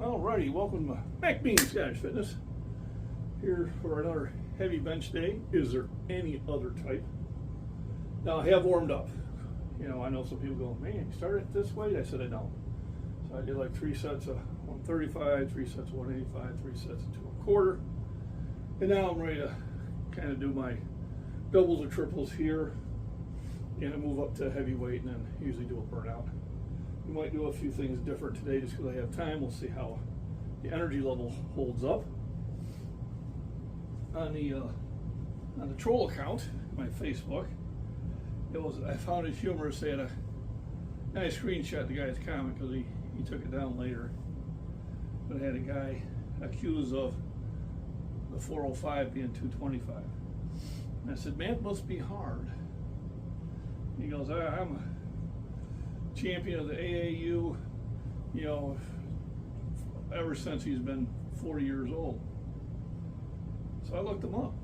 Alrighty, welcome back being Scottish Fitness. Here for another heavy bench day. Is there any other type? Now I have warmed up. You know, I know some people go, man, you started it this way? I said I don't. So I did like 3 sets of 135, 3 sets of 185, 3 sets of 2 1/4. And now I'm ready to kind of do my doubles or triples here and I move up to heavyweight and then usually do a burnout. We might do a few things different today just because I have time. We'll see how the energy level holds up. On the troll account, my Facebook, I found it humorous. They had a nice screenshot of the guy's comment because he took it down later. But it had a guy accused of the 405 being 225. And I said, man, it must be hard. He goes, I'm a champion of the AAU, you know, ever since he's been 40 years old. So I looked him up.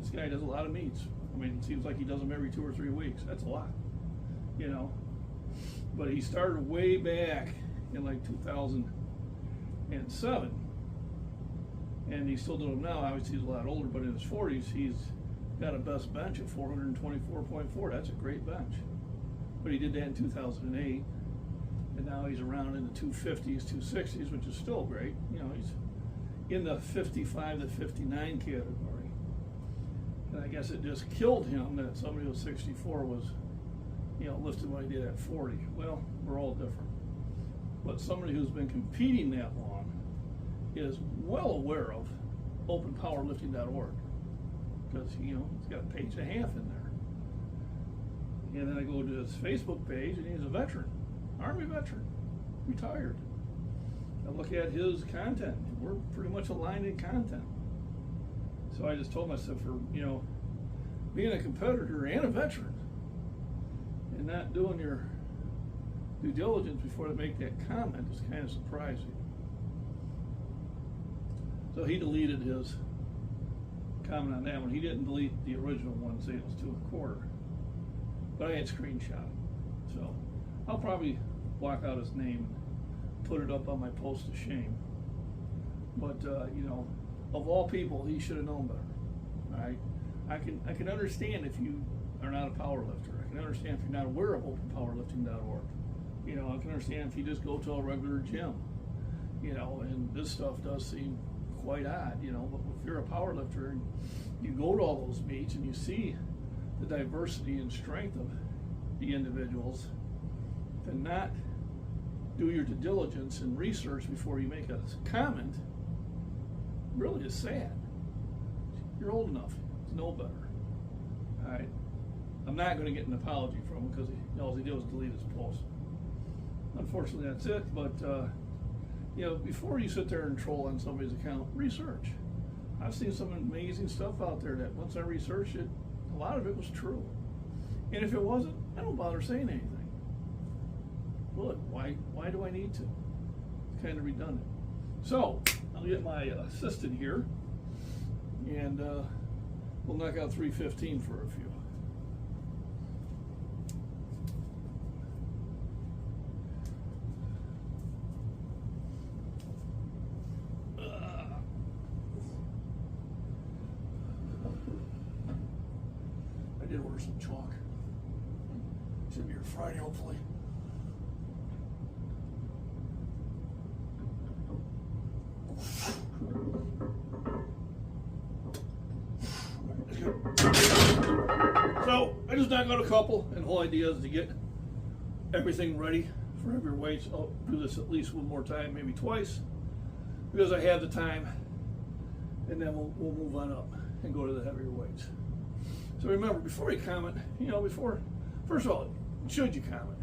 This guy does a lot of meets. I mean, it seems like he does them every 2 or 3 weeks. That's a lot, you know. But he started way back in like 2007. And he's still doing them now. Obviously, he's a lot older, but in his 40s, he's got a best bench at 424.4. That's a great bench. But he did that in 2008, and now he's around in the 250s, 260s, which is still great. You know, he's in the 55 to 59 category. And I guess it just killed him that somebody who was 64 was, you know, lifting what he did at 40. Well, we're all different. But somebody who's been competing that long is well aware of openpowerlifting.org because, you know, it's got a page and a half in there. And then I go to his Facebook page, and he's a veteran, Army veteran, retired. I look at his content, and we're pretty much aligned in content. So I just told myself, for, you know, being a competitor and a veteran, and not doing your due diligence before they make that comment is kind of surprising. So he deleted his comment on that one. He didn't delete the original one, saying it was 2 1/4. But I had screenshot it. So I'll probably block out his name and put it up on my post of shame. But you know, of all people, he should have known better. All right? I can understand if you are not a power lifter. I can understand if you're not aware of openpowerlifting.org. You know, I can understand if you just go to a regular gym. You know, and this stuff does seem quite odd, you know, but if you're a power lifter and you go to all those meets and you see the diversity and strength of the individuals, to not do your due diligence and research before you make a comment really is sad. You're old enough to know better. All right, I'm not going to get an apology from him because all he did was delete his post. Unfortunately, that's it. But you know, before you sit there and troll on somebody's account, research. I've seen some amazing stuff out there that once I researched it, a lot of it was true. And if it wasn't, I don't bother saying anything. Look, why do I need to? It's kind of redundant. So, I'll get my assistant here, and we'll knock out 315 for a few. I did order some chalk. Should be here Friday, hopefully. So I just knocked out a couple, and the whole idea is to get everything ready for heavier weights. I'll do this at least one more time, maybe twice, because I have the time, and then we'll move on up and go to the heavier weights. So remember, before you comment, you know, first of all, should you comment?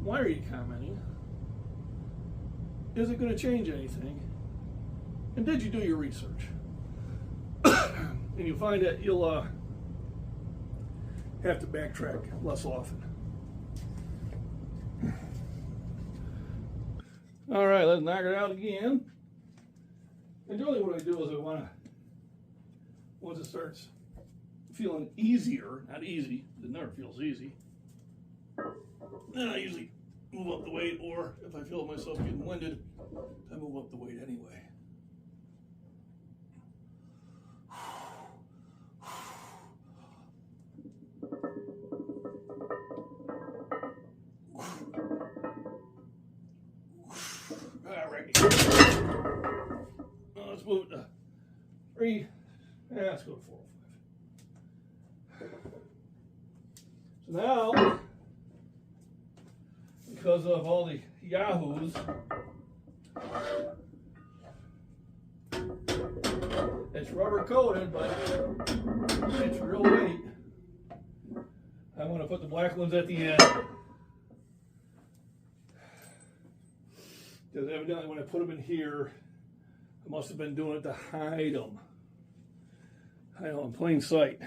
Why are you commenting? Is it going to change anything? And did you do your research? And you'll find that you'll have to backtrack less often. All right, let's knock it out again. And really what I do is once it starts feeling easier, not easy, it never feels easy, then I usually move up the weight, or if I feel myself getting winded, I move up the weight anyway. Let's move it to 3. Yeah, let's go to 4 or 5. So now, because of all the yahoos, it's rubber coated, but it's real weight. I'm going to put the black ones at the end. Because evidently when I put them in here, I must have been doing it to hide them. Hide them in plain sight.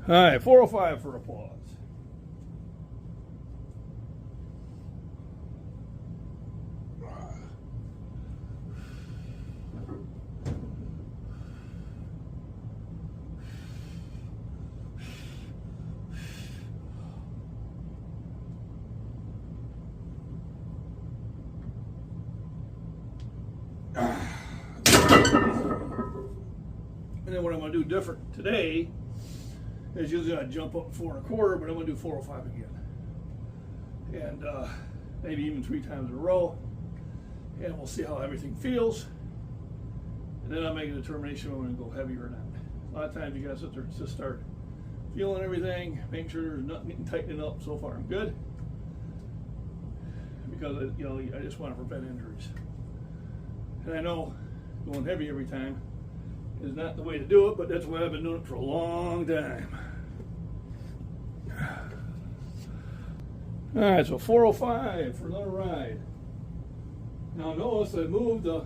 All right, 405 for applause. And then what I'm going to do different today is usually I jump up 4 1/4, but I'm going to do 405 again. And maybe even 3 times in a row. And we'll see how everything feels. And then I'll make a determination when I'm going to go heavier or not. A lot of times you got to sit there and just start feeling everything, making sure there's nothing getting tightening up. So far I'm good. Because I just want to prevent injuries. And I know going heavy every time is not the way to do it, but that's why I've been doing it for a long time. All right, so 405 for another ride. Now notice I moved the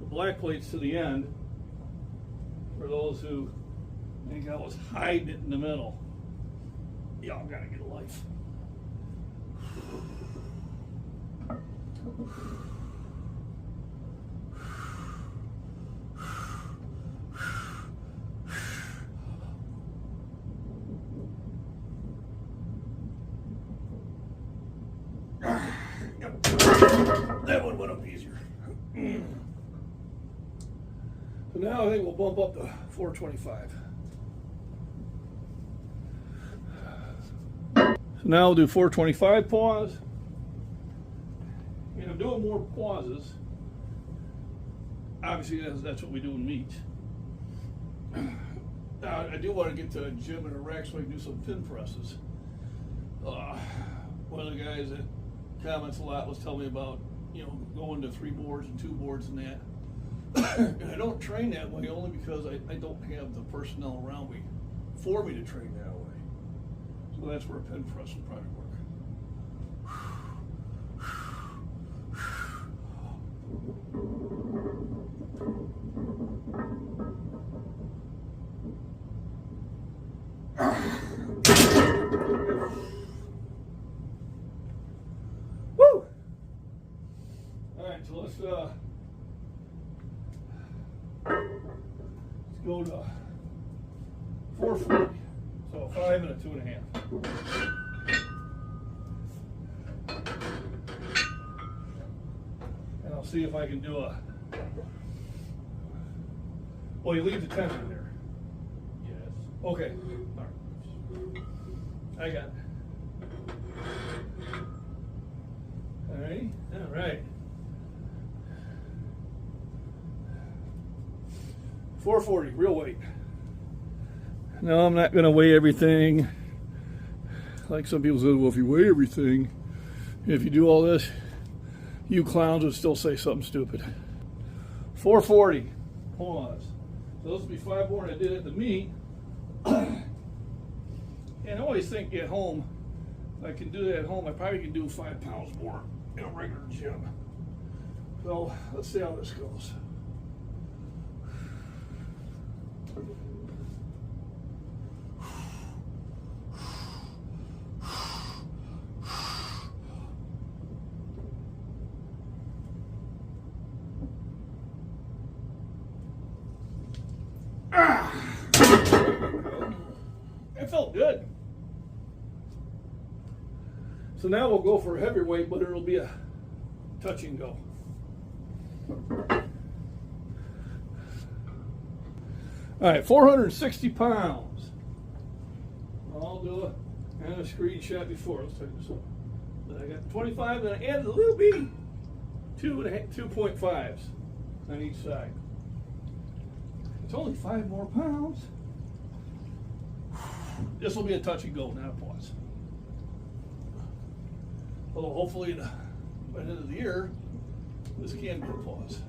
black plates to the end for those who think I was hiding it in the middle. Y'all gotta get a life. That one went up easier. So now I think we'll bump up to 425. So now we'll do 425 pause. And I'm doing more pauses. Obviously, that's what we do in meet. Now, I do want to get to a gym and a rack so I can do some pin presses. One of the guys that comments a lot was telling me about, going to 3 boards and 2 boards and that. And I don't train that way only because I don't have the personnel around me for me to train that way. So that's where a pin press will probably work. Woo! All right, so let's go to 440. So a 5 and a 2.5. And I'll see if I can do a. Well, you leave the tension there. Yes. Okay. All right. I got it. All right. All right. 440, real weight. No, I'm not going to weigh everything. Like some people say, well, if you weigh everything, if you do all this, you clowns would still say something stupid. 440, pause. So those would be 5 more than I did at the meet. And I always think at home, if I can do that at home, I probably can do 5 pounds more in a regular gym. So let's see how this goes. felt good. So now we'll go for a heavier weight, but it'll be a touch and go. All right, 460 pounds. I'll do it. I had a screenshot before. Let's take this up. Then I got 25, then I added a little bitty 2.5s on each side. It's only 5 more pounds. This will be a touch and go, not a pause. Although hopefully by the end of the year, this can be a pause.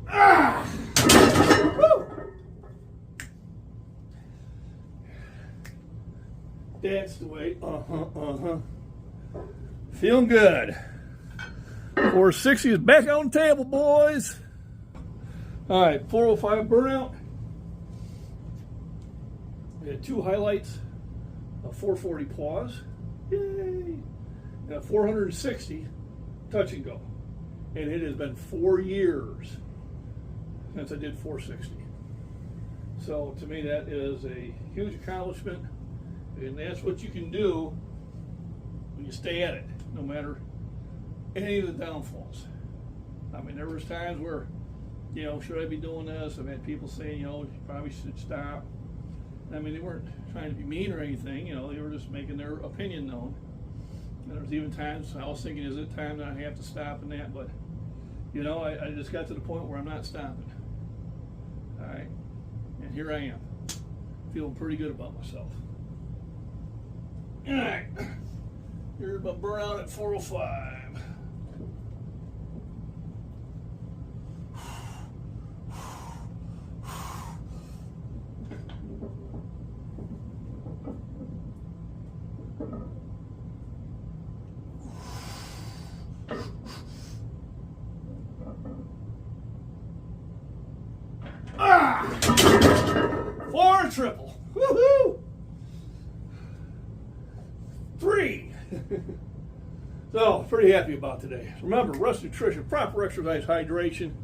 Ah! Woo! That's the way. Feeling good. 460 is back on the table, boys. All right, 405 burnout. We had 2 highlights, a 440 pause, yay, and a 460 touch and go. And it has been 4 years since I did 460. So to me, that is a huge accomplishment, and that's what you can do when you stay at it, no matter any of the downfalls. I mean, there was times where, you know, should I be doing this? I've had people saying, you know, you probably should stop. I mean, they weren't trying to be mean or anything, you know, they were just making their opinion known. And there was even times I was thinking, is it time that I have to stop and that? But, you know, I just got to the point where I'm not stopping. All right, and here I am, feeling pretty good about myself. All right, here's my burnout at 405. Ah! 4 triple. Woohoo! 3. So, pretty happy about today. Remember, rest, nutrition, proper exercise, hydration.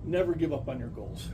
Never give up on your goals.